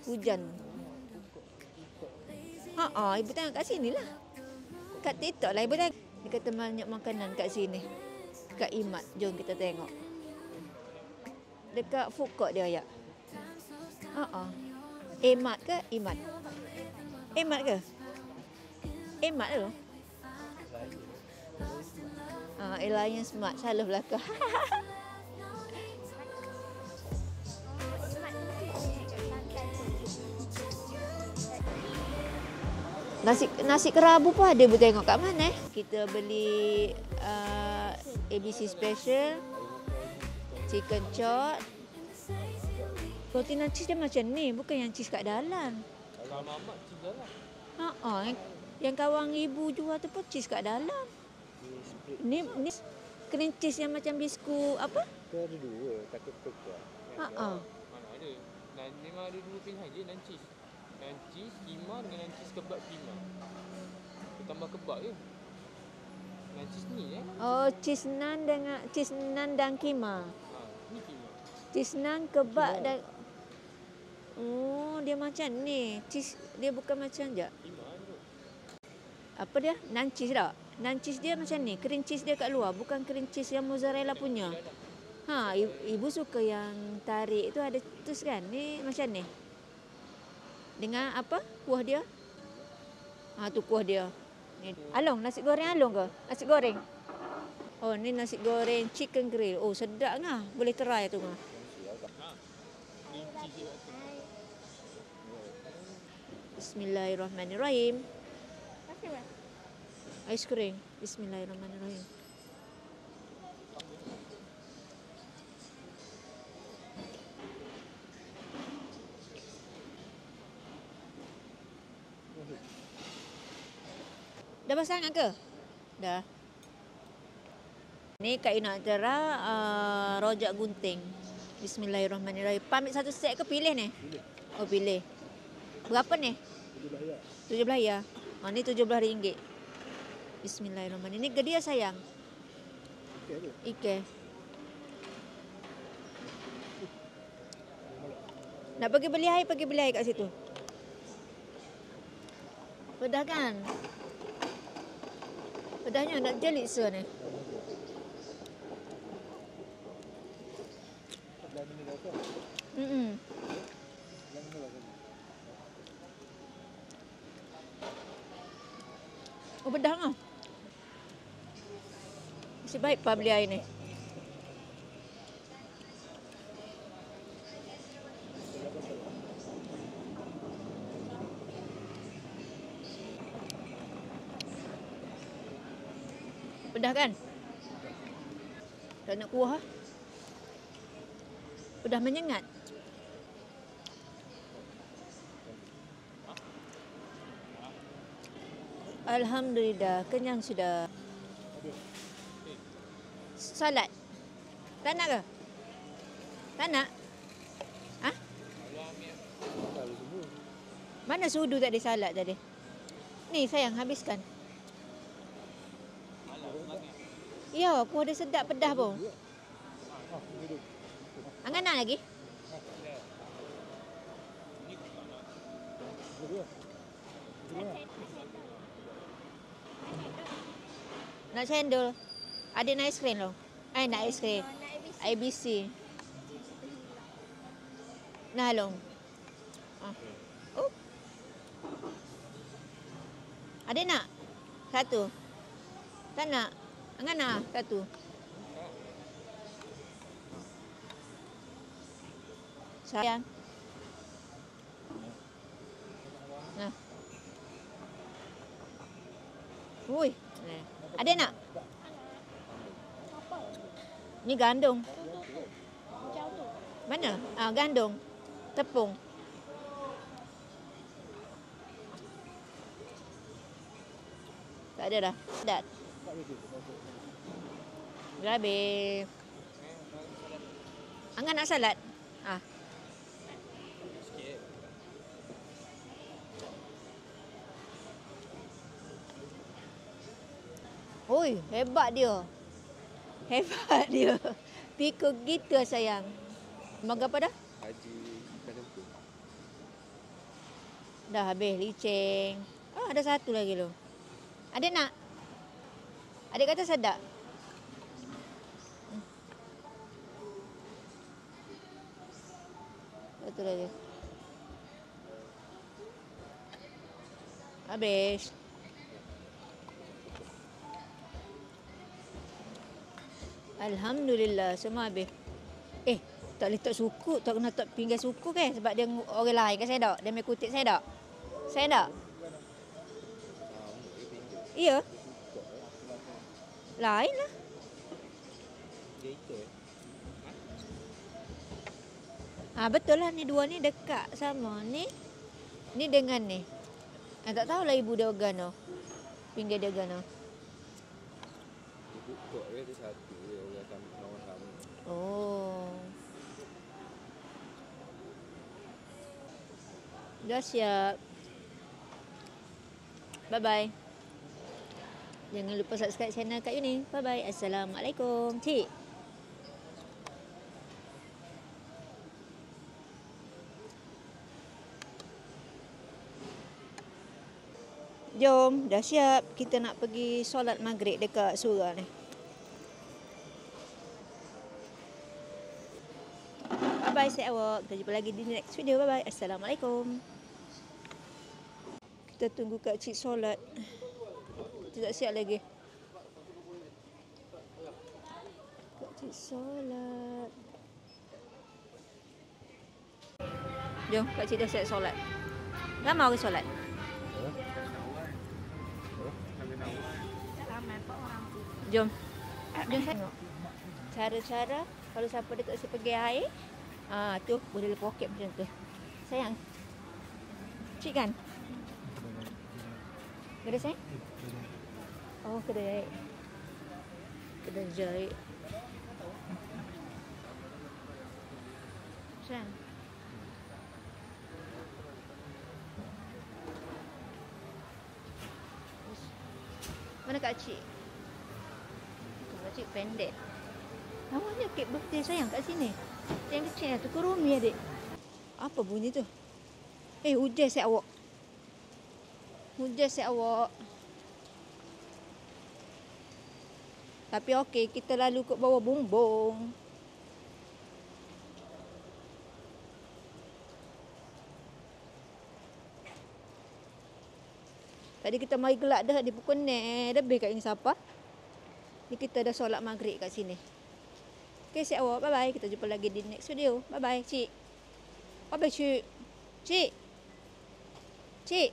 Hujan. Ibu tengok kat sini lah. Kat TikTok lah ibu tengok. Dia kata banyak makanan kat sini. Kat Imat. Jom kita tengok. Dekat food court dia ayat. Emat ke? Imat. Emat ke? Emat tu. Alliance Smart. Salah belakang. Nasi kerabu pun ada ibu tengok kat mana Kita beli ABC Special, chicken chop. Roti dan cheese dia macam ni, bukan yang cheese kat dalam. Kalau mamak cheese dalam. Yang kawan ibu jual tu pun cheese kat dalam. Ni cream cheese yang macam biskut apa? Tu ada dua, takut tukar. Mana ada? Dan memang ada dua pilihan je dan cheese. Dan cheese kima dengan cheese kebab kima. Kita tambah kebab je. Dan cheese ni cheese naan dan kima. Ni kima. Cheese naan kebab dan dia macam ni. Cheese dia bukan macam je. Kima tu. Apa dia? Naan cheese tak? Naan cheese dia macam ni. Cream cheese dia kat luar, bukan cream cheese yang mozzarella punya. Ibu suka yang tarik tu ada tus kan? Ni macam ni. Dengan apa? Kuah dia? Tu kuah dia. Ni. Along, nasi goreng along ke? Nasi goreng. Ni nasi goreng chicken grill. Sedap ngah. Boleh try tu ngah. Bismillahirrahmanirrahim. Ais krim. Bismillahirrahmanirrahim. Dah basah sangat ke? Dah. Ni Kak Ina Antara rojak gunting. Bismillahirrahmanirrahim. Pamit satu set ke pilih ni? Pilih. Berapa ni? RM17. Ni RM17. Bismillahirrahmanirrahim. Ni gedia sayang. Ikan. Nak pergi beli air kat situ. Pedah kan? Pedahnya nak jelit se ni. Pedah ngah. Mesti baik pa beli air ni. Pedah kan? Tak nak kuah. Pedah menyengat. Alhamdulillah, kenyang sudah. Salad. Tak nak ke? Tak nak? Mana sudu tadi salad tadi? Ni sayang, habiskan. Ya, kuah dia sedap pedah pun. Angan nak lagi? Nak cendol. Ada nak aiskrim loh. Nak aiskrim. ABC. Nah long. Ada nak? Satu. Tak nak? Angan nak? Satu. Sayang. Nah. Ui. Ada nak? Ni gandum. Mana? Gandum. Tepung. Tak ada dah. Dah. Dah habis. Angan nak salad? Oi, hebat dia. Hebat dia. Pikul gitu sayang. Makan apa dah? Haji ikan tempur. Dah habis licin. Oh, ada satu lagi loh. Adik nak? Adik kata sedap. Satu lagi. Habis. Alhamdulillah, semua habis. Tak boleh tak suku, tak kena tak pinggir suku kan sebab dia orang lain kan saya tak. Dia main kutip saya tak. Saya tak. Iya. Lain lah. Betul lah ni dua ni dekat sama ni. Ni dengan ni. Tak tahulah ibu dia organo. Pinggir dia organo. Ibu kok dia ada satu dia orang sama. Oh. Dah siap. Bye-bye. Jangan lupa subscribe channel Kak Yuning. Bye-bye. Assalamualaikum. Cik. Jom, dah siap. Kita nak pergi solat maghrib dekat surau ni. Bye-bye, saya awak. Kita jumpa lagi di next video. Bye-bye. Assalamualaikum. Kita tunggu Kak Cik solat. Kita tak siap lagi. Kak Cik solat. Jom, Kak Cik dah siap solat. Ramai orang solat. Jom. Jom saya tengok. Cara-cara kalau siapa dekat si pergi air. Tu boleh lepas poket macam tu. Sayang. Cik kan? Kedai sayang? Oh, kedai. Kedai jahit. Sayang. Mana Kak Cik? Kak Cik pendek. Awaknya kek birthday sayang kat sini. Yang kecil tu kurumi adik. Apa bunyi tu? Hujan saya awak. Hujan saya awak. Tapi okey, kita lalu kat bawah bumbung. Tadi kita mari gelak dah di pukul 6 lebih kat ini siapa? Ni kita dah solat maghrib kat sini. Okey, siap awak. Bye-bye. Kita jumpa lagi di next video. Bye-bye, Cik. Bye-bye, Cik. Cik. Cik.